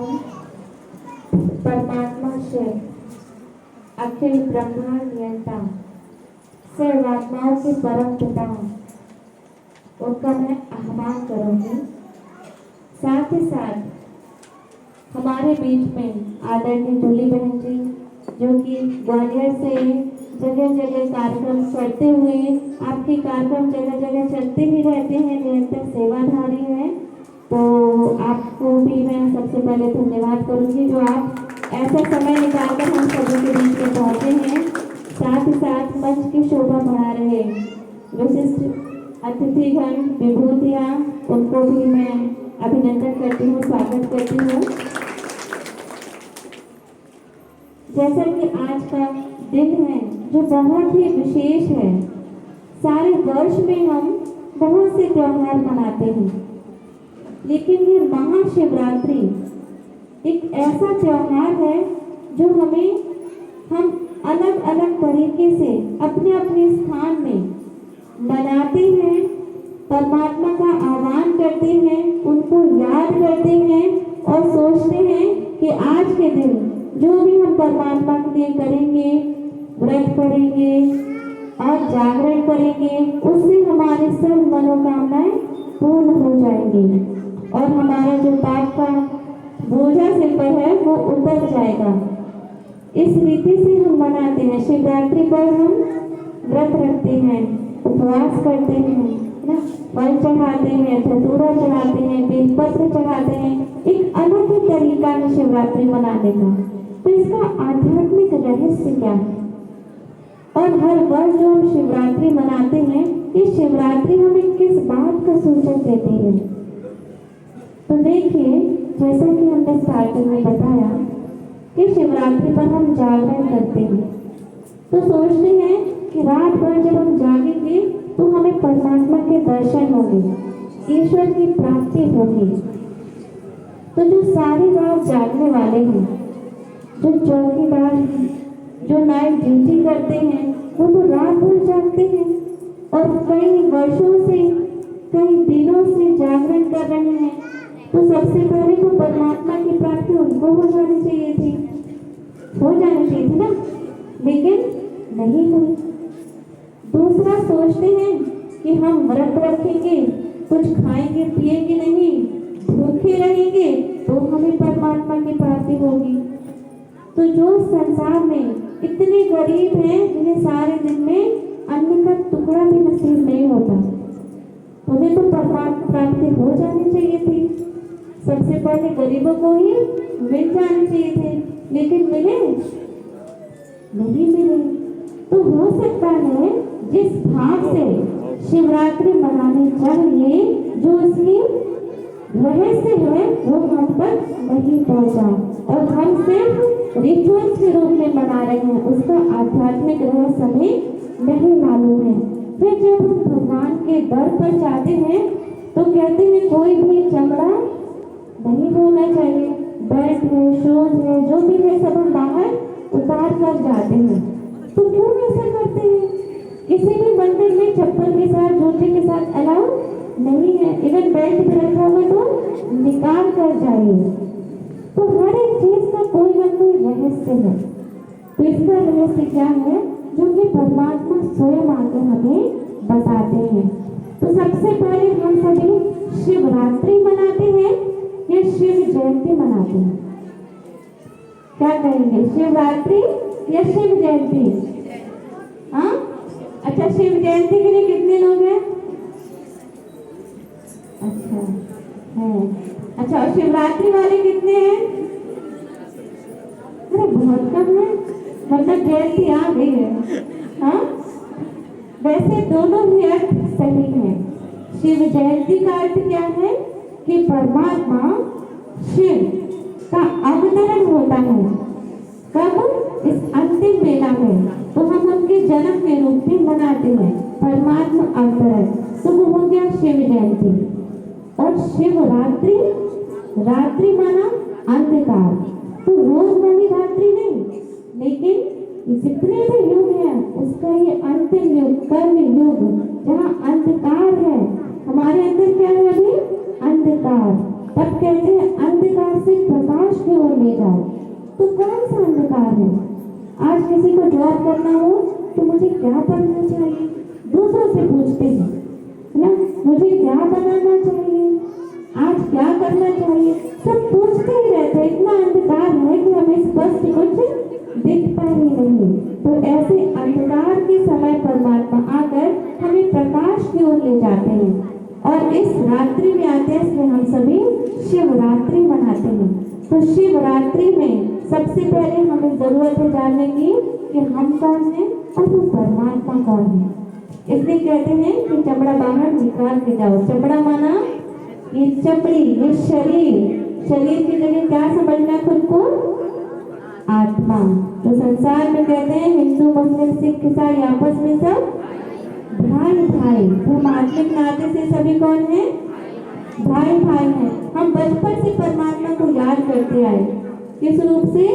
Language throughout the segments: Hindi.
हम परमात्मा से अखिल ब्रह्मांड नियंता सर्वात्माओं के परम पिता उनका मैं आह्वान करूंगी। साथ ही साथ हमारे बीच में आदरणीय जूली बहन जी जो कि ग्वालियर से जगह जगह कार्यक्रम करते हुए आपके कार्यक्रम जगह जगह चलते ही रहते हैं, निरंतर सेवाधारी हैं, तो आपको भी मैं सबसे पहले धन्यवाद करूंगी जो आप ऐसा समय निकालकर हम सभी के बीच में पहुंचे हैं। साथ ही साथ मंच की शोभा बढ़ा रहे विशिष्ट अतिथिगण विभूतियाँ, उनको भी मैं अभिनंदन करती हूँ, स्वागत करती हूँ। जैसा कि आज का दिन है जो बहुत ही विशेष है, सारे वर्ष में हम बहुत से त्योहार मनाते हैं, लेकिन ये महाशिवरात्रि एक ऐसा त्योहार है जो हम अलग अलग तरीके से अपने अपने स्थान में मनाते हैं, परमात्मा का आह्वान करते हैं, उनको याद करते हैं और सोचते हैं कि आज के दिन जो भी हम परमात्मा के लिए करेंगे, व्रत करेंगे और जागरण करेंगे, उससे हमारी सब मनोकामनाएं पूर्ण हो जाएंगी और हमारा जो पाप का बोझा सिर पर है वो उतर जाएगा। इस रीति से हम मनाते हैं। शिवरात्रि पर हम व्रत रखते हैं, उपवास करते हैं ना, फल चढ़ाते हैं, धतूरा चढ़ाते हैं, बेलपत्र चढ़ाते हैं। एक अलग ही तरीका है शिवरात्रि मनाने का। तो इसका आध्यात्मिक रहस्य क्या है? और हर वर्ष जो हम शिवरात्रि मनाते हैं, ये शिवरात्रि हमें किस बात का सूचक देती है? तो देखिए, जैसा कि हमने स्टार्टिंग में बताया कि शिवरात्रि पर हम जागरण करते हैं, तो सोचते हैं कि रात भर जब हम जागेंगे तो हमें परमात्मा के दर्शन होंगे, ईश्वर की प्राप्ति होगी। तो जो सारी रात जागने वाले हैं, जो चौकीदार हैं, जो नाइट ड्यूटी करते हैं, वो तो रात भर जागते हैं और कई वर्षों से, कई दिनों से जागरण कर रहे हैं। तो सबसे पहले तो परमात्मा की प्राप्ति उनको हो जानी चाहिए थी ना, लेकिन नहीं हुई। दूसरा सोचते हैं कि हम व्रत रखेंगे, कुछ खाएंगे पिएंगे नहीं, भूखे रहेंगे तो हमें परमात्मा की प्राप्ति होगी। तो जो संसार में इतने गरीब हैं जिन्हें सारे दिन में अन्न का टुकड़ा भी नसीब नहीं होता, उन्हें तो परमात्मा प्राप्ति हो जानी चाहिए थी। सबसे पहले गरीबों को ही मिल जाने चाहिए थे, लेकिन मिले नहीं मिले। तो हो सकता है जिस भाव से शिवरात्रि मनानी चाहिए, जो उसकी रहस्य है वो हम तक नहीं पहुंचा और हम सिर्फ रिचुअल्स के रूप में मना रहे हैं, उसका आध्यात्मिक रहस्य हमें नहीं मालूम है। फिर जब हम भगवान के दर पर जाते हैं तो कहते हैं कोई भी चमड़ा नहीं धोना चाहिए, बेल्ट है, शूज है, जो भी है सब हम बाहर उतार कर जाते हैं। तो क्यों ऐसा करते हैं? किसी भी मंदिर में चप्पल के साथ, जूते के साथ अलाउ नहीं है, इवन बेल्ट भी रखा हुआ तो निकाल कर जाइए। तो हर एक चीज का कोई ना कोई रहस्य है। तो इसका रहस्य क्या है जो कि परमात्मा स्वयं आकर हमें बताते हैं। तो सबसे पहले हम सभी शिवरात्रि मनाते हैं या शिव जयंती मनाते हैं? क्या कहेंगे, शिवरात्रि या शिव जयंती? हाँ, अच्छा, शिव जयंती के लिए कितने लोग हैं? अच्छा है। अच्छा, और शिवरात्रि वाले कितने हैं? अरे बहुत कम है, मतलब जयंती आ गई है। हाँ, वैसे दोनों ही अर्थ सही है। शिव जयंती का अर्थ क्या है कि परमात्मा शिव का अवतरण होता है। कब? इस अंतिम बेला में, तो हम उनके जन्म के रूप में मनाते हैं परमात्मा अवतरण, तो वो हो गया शिव जयंती। और शिवरात्रि, रात्रि माना अंधकार, तो रोज वाली रात्रि नहीं, लेकिन जितने भी युग है उसका ये अंतिम युग, कर्म युग, जहाँ अंधकार है। हमारे अंदर क्या है अभी? अंधकार। तब कहते हैं अंधकार से प्रकाश ले जाए, तो कौन सा अंधकार है? आज किसी को जॉब करना हो तो मुझे क्या पढ़ना चाहिए, दूसरों से पूछते हैं, है ना, मुझे क्या बनाना चाहिए, आज क्या करना चाहिए, सब पूछते ही रहते हैं। इतना अंधकार है कि हमें स्पष्ट कुछ दिखता ही नहीं। तो ऐसे अंधकार के समय परमात्मा आकर हमें प्रकाश की ओर ले जाते हैं और इस रात्रि में आते हैं, इसलिए हम सभी शिवरात्रि मनाते हैं। तो शिवरात्रि में सबसे पहले हमें जरूरत है जानने की कि हम कौन हैं और वो परमात्मा कौन है। इसलिए कहते हैं कि चमड़ा बाहर निकाल के जाओ। चमड़ा माना ये चमड़ी, ये शरीर, शरीर की जगह क्या समझना है खुद को? आत्मा। तो संसार में कहते हैं हिंदू मुस्लिम सिख ईसाई आपस में सब भाई भाई। तो हम आत्मिक नाते से सभी कौन है? भाई भाई हैं। हम बचपन से परमात्मा को याद करते आए। किस रूप से?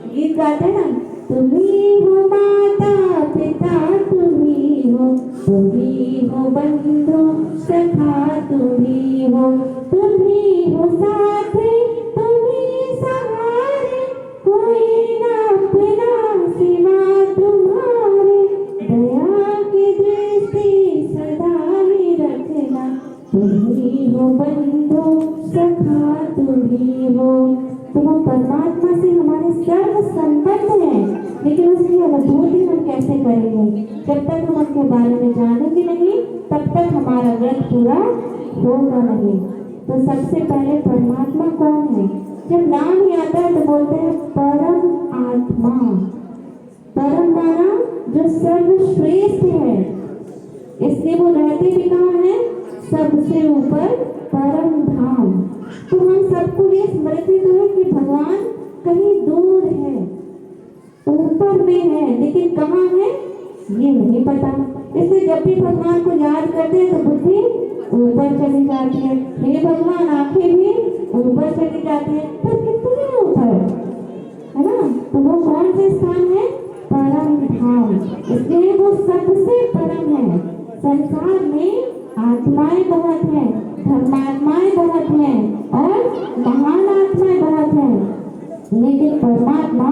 गीत गाते हैं ना, तुम्ही हो माता पिता, तुम्ही हो बंधु सखा, तुम्ही हो साथी, तुम्ही सहारे, कोई ना अपना सिवा तुम्हारे, दया की दृष्टि सदा ही रखना, तुम्ही हो बंधु सखा, तुम्ही हो। तो वो परमात्मा से हमारे सर्व संबंध हैं, लेकिन उसकी अनुभूति हम कैसे करेंगे? जब तक हम उनके बारे में जानेंगे नहीं, तब तक हमारा व्रत पूरा होगा नहीं। तो सबसे पहले परमात्मा कौन है? जब नाम ही आता है तो बोलते हैं परम आत्मा। परम माना जो सर्वश्रेष्ठ है, इसलिए वो रहते भी कहाँ है? सबसे ऊपर परम धाम। तो हम सबको ये स्मृति तो है कि भगवान कहीं दूर है, ऊपर में है, लेकिन कहाँ है ये नहीं पता। इसलिए जब भी भगवान को याद करते हैं तो बुद्धि ऊपर चली जाती है। हे भगवान, आंखें भी ऊपर चली जाती है, पर कितने ऊपर, है ना? तो वो कौन से स्थान है? परम धाम। इसलिए वो सबसे परम है। संसार में आत्माएं बहुत हैं, धर्मात्माएं बहुत हैं और महान आत्माएं बहुत हैं, लेकिन परमात्मा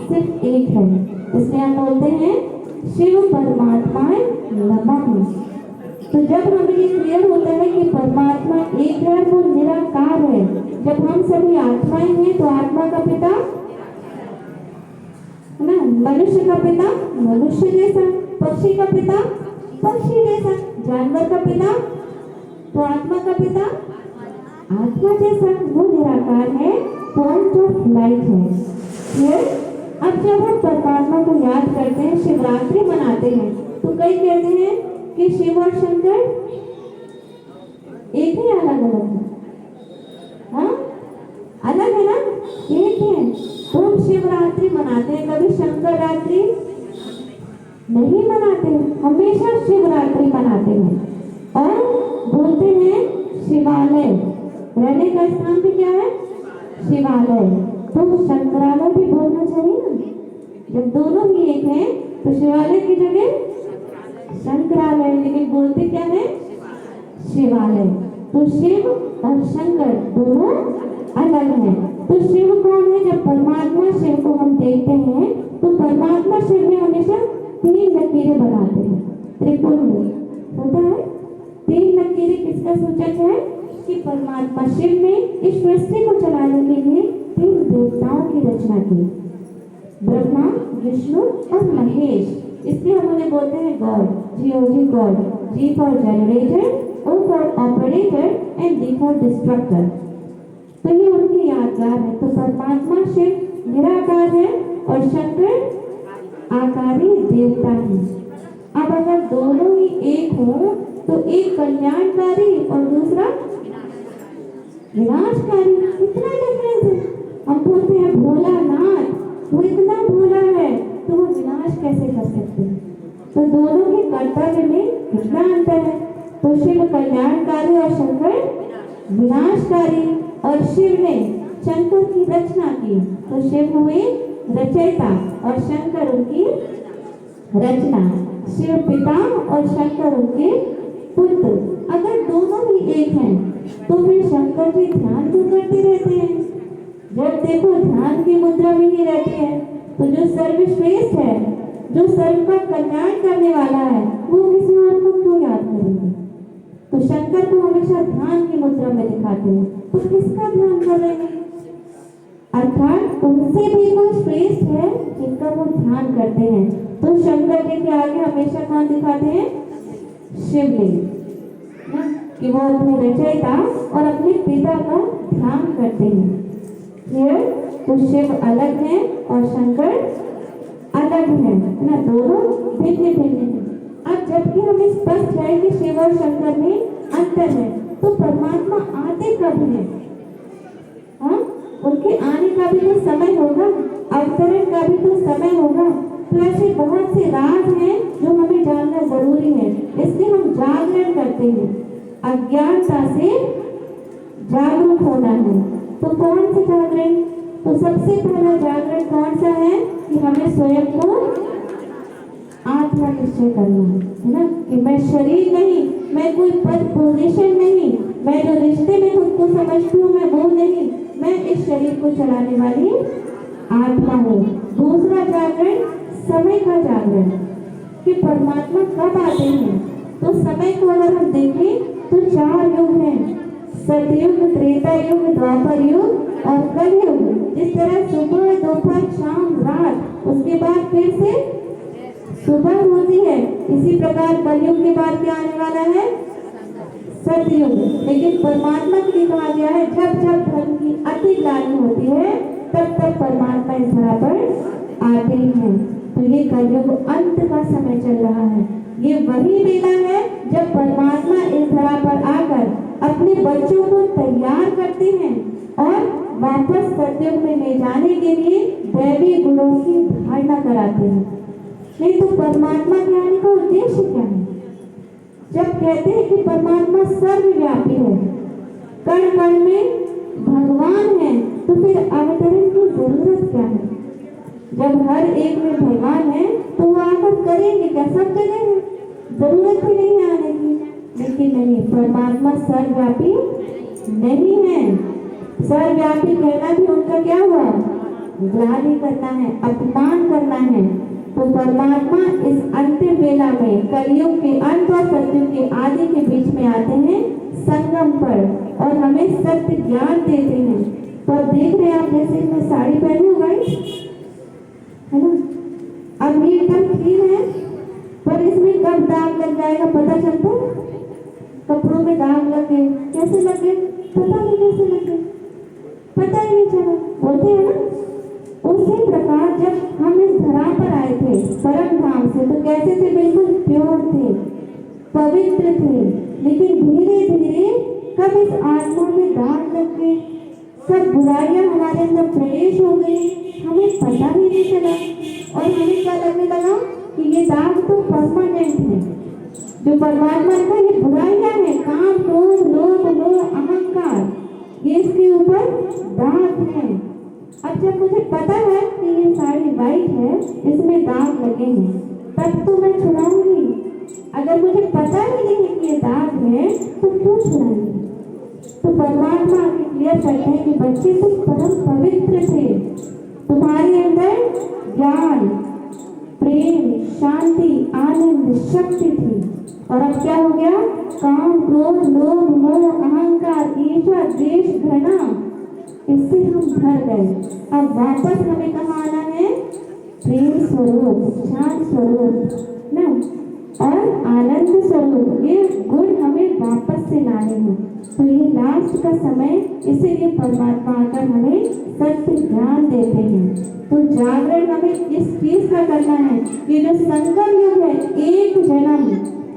सिर्फ एक है। इसलिए हम बोलते हैं शिव परमात्माएं नमः। तो जब हमें ये क्लियर होता है कि परमात्मा एक है, वो निराकार है, जब हम सभी आत्माएं हैं तो आत्मा का पिता ना, मनुष्य का पिता मनुष्य जैसा, पक्षी का पिता पक्षी जैसा, जानवर का पिता तो आत्मा का पिता आत्मा जैसा, वो निराकार है, पॉइंट ऑफ लाइट है। अब जब हम परमात्मा को याद करते हैं, शिवरात्रि मनाते हैं, तो कई कहते हैं कि शिव और शंकर एक ही अलग अलग है। हाँ, अलग है ना, एक है। तो हम शिवरात्रि मनाते हैं, कभी शंकर रात्रि नहीं मनाते हैं, हमेशा शिवरात्रि मनाते हैं। और बोलते हैं शिवालय, रहने का स्थान भी क्या है? शिवालय। तो शंकरालय भी बोलना चाहिए ना, जब दोनों ही एक हैं तो शिवालय की जगह शंकरालय, लेकिन बोलते क्या है? शिवालय। तो शिव और शंकर दोनों अलग हैं। तो शिव कौन है? जब परमात्मा शिव को हम देखते हैं तो परमात्मा शिव में हमेशा 3 लकीरें बनाते हैं, त्रिपुंड होता है। 3 लकीरें किसका सूचक है? कि परमात्मा शिव ने इस सृष्टि को चलाने के लिए 3 देवताओं की रचना की, ब्रह्मा, विष्णु और महेश। इसलिए हम उन्हें बोलते हैं god, G god, G for generator, O for operator and D for destructor. तो ये उनकी यादगार है। तो परमात्मा शिव निराकार है और शंकर आकारी देवता है। अब अगर दोनों ही एक हो तो एक कल्याणकारी और दूसरा विनाशकारी, कितना डिफरेंस है। हम बोलते हैं भोलानाथ, वो इतना भोला है तो वो विनाश कैसे कर सकते हैं? तो दोनों के कर्तव्य में कितना अंतर है। तो शिव कल्याणकारी और शंकर विनाशकारी। और शिव ने शंकर की रचना की, तो शिव हुए रचयिता और शंकर उनकी रचना। शिव पिता और शंकर उनके पुत्र। अगर दोनों ही एक हैं तो फिर शंकर जी ध्यान क्यों करते रहते हैं? जब देखो ध्यान की मुद्रा में ही रहते हैं, तो जो सर्वश्रेष्ठ है, जो सर्व का कल्याण करने वाला है, वो किसी और को क्यों याद करेंगे? तो शंकर को हमेशा ध्यान की मुद्रा में दिखाते हैं, तो किसका ध्यान कर रहे हैं? अर्थात उनसे भी कोई श्रेष्ठ है जिनका वो ध्यान करते हैं। तो शंकर जी के आगे हमेशा कौन दिखाते हैं? शिवलिंग, कि वो अपने रचयिता और अपने पिता का ध्यान करते हैं। तो शिव अलग है और शंकर अलग है ना, दोनों भिन्न भिन्न हैं। अब जबकि हमें स्पष्ट है कि शिव और शंकर में अंतर है, तो परमात्मा आते कब है? हाँ, उनके आने का भी तो समय होगा, अवतरण का भी तो समय होगा। तो ऐसे बहुत से राज हैं जो हमें जानना जरूरी है, इसलिए हम जागरण करते हैं। अज्ञानता से जागरूक होना है। तो कौन सा जागरण? तो सबसे पहला जागरण कौन सा है कि हमें स्वयं को आत्मा निश्चय करना है ना, कि मैं शरीर नहीं, मैं कोई पद पोजीशन नहीं, मैं जो रिश्ते में खुद को समझती हूँ मैं वो नहीं, मैं इस शरीर को चलाने वाली आत्मा हूँ। दूसरा जागरण समय का जागरण, कि परमात्मा कब आते हैं। तो समय को अगर हम देखें तो 4 युग हैं, सतयुग, त्रेता युग, द्वापर युग और कलयुग। जिस तरह सुबह, दोपहर, शाम, रात, उसके बाद फिर से सुबह होती है, इसी प्रकार कलयुग के बाद क्या आने वाला है? सतयुग। लेकिन परमात्मा के लिए कहा गया है जब जब धर्म की अति ग्लानि होती है तब तब परमात्मा इस धरा पर आते हैं। तो ये कलयुग अंत का समय चल रहा है। ये वही बेला है जब परमात्मा इस धरा पर आकर अपने बच्चों को तैयार करते हैं और वापस सतयुग में ले जाने के लिए दैवी गुणों की धारणा कराते हैं। नहीं तो परमात्मा के आने का उद्देश्य क्या है? जब कहते हैं कि परमात्मा सर्वव्यापी है, कण कण में भगवान है, तो फिर अवतरण की जरूरत क्या है? जब हर एक में भगवान है तो वो आकर करेंगे क्या? सब जगह है, जरूरत ही नहीं है आने की। लेकिन नहीं, परमात्मा सर्वव्यापी नहीं है। सर्वव्यापी कहना भी उनका क्या हुआ? ग्लानि करना है, अपमान करना है। तो परमात्मा इस अंतिम वेला में कलयुग के अंत और सतयुग के आदि के बीच में आते हैं संगम पर और हमें सत्य ज्ञान देते हैं। तो अब देख रहे हैं आप, जैसे मैं साड़ी पहनी हूँ गाइस, है ना, अब ये एकदम क्लीन है, पर इसमें कब दाग लग जाएगा पता चलता है? कपड़ों में दाग लगे, कैसे लगे पता नहीं, कैसे लगे पता ही नहीं चला, बोलते हैं ना। उसी प्रकार जब हम इस धरा पर आए थे परम धाम से, तो कैसे थे? बिल्कुल प्योर थे, पवित्र थे। लेकिन धीरे धीरे कब इस आत्मा में दाग लग गए, कब बुराइयां हमारे अंदर प्रवेश हो गई, हमें पता ही नहीं चला। और हमें क्या लगने लगा कि ये दाग तो परमानेंट है। जो परमात्मा का ये बुराइयां है, काम, क्रोध, लोभ, मोह, अहंकार, ये इसके ऊपर दाग है। अब जब मुझे पता है कि ये साड़ी वाइट है, इसमें दाग लगे हैं, तब तो मैं छुड़ाऊंगी। अगर मुझे पता ही नहीं कि ये दाग है तो क्यों छुड़ाएंगे? तो परमात्मा आगे क्लियर करते हैं कि बच्चे तुम परम पवित्र थे, तुम्हारे अंदर ज्ञान, प्रेम, शांति, आनंद, शक्ति थी। और अब क्या हो गया? काम, क्रोध, लोभ, मोह, अहंकार, ईर्ष्या, द्वेष, घृणा, इससे हम भर गए। अब वापस हमें कहाँ आना है? प्रेम स्वरूप, शांत स्वरूप ना, और आनंद स्वरूप, ये गुण हमें वापस से लाने हैं। तो ये लास्ट का समय, इसीलिए परमात्मा आकर हमें सत्य ज्ञान देते हैं। तो जागरण हमें इस चीज का करना है कि जो संगम युग है, एक जन्म,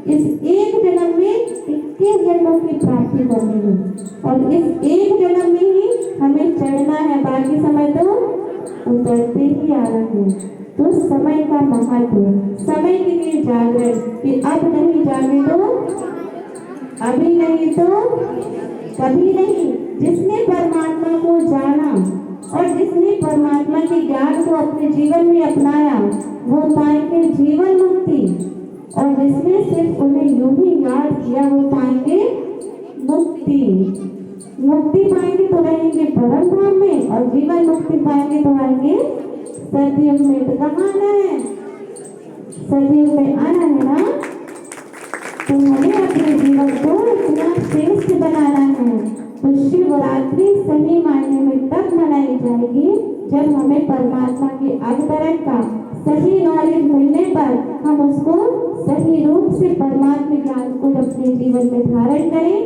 इस एक जन्म में 21 जन्मों की प्राप्ति करनी है और इस एक जन्म में ही हमें चढ़ना है, बाकी समय तो उतरते ही आ रहा है। तो समय का महत्व, समय के लिए जागरण, कि अब नहीं जागे तो अभी नहीं तो कभी नहीं। जिसने परमात्मा को जाना और जिसने परमात्मा के ज्ञान को अपने जीवन में अपनाया, वो पाएंगे जीवन मुक्ति, और जिसने सिर्फ उन्हें यूं ही याद किया, वो पाएंगे मुक्ति। मुक्ति पाएंगे तो रहेंगे परम धाम में, और जीवन मुक्ति पाएंगे तो आएंगे सतयुग में। तो कहाँ आना है? सतयुग में आना है ना। तो हमें अपने जीवन को इतना श्रेष्ठ बनाना है। तो शिवरात्रि सही मायने में तब मनाई जाएगी जब हमें परमात्मा के अवतरण का सही नॉलेज मिलने पर हम उसको सही रूप से परमात्मा ज्ञान को अपने जीवन में धारण करें।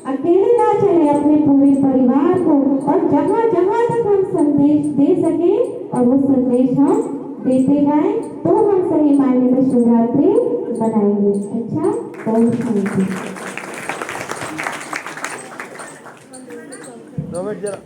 अकेले ना चले, अपने पूरे परिवार को, और जहाँ जहाँ तक हम संदेश दे सके और वो संदेश हम देते जाएं, तो हम सही मायने में शिवरात्रि बनाएंगे। अच्छा, बहुत शांति। जरा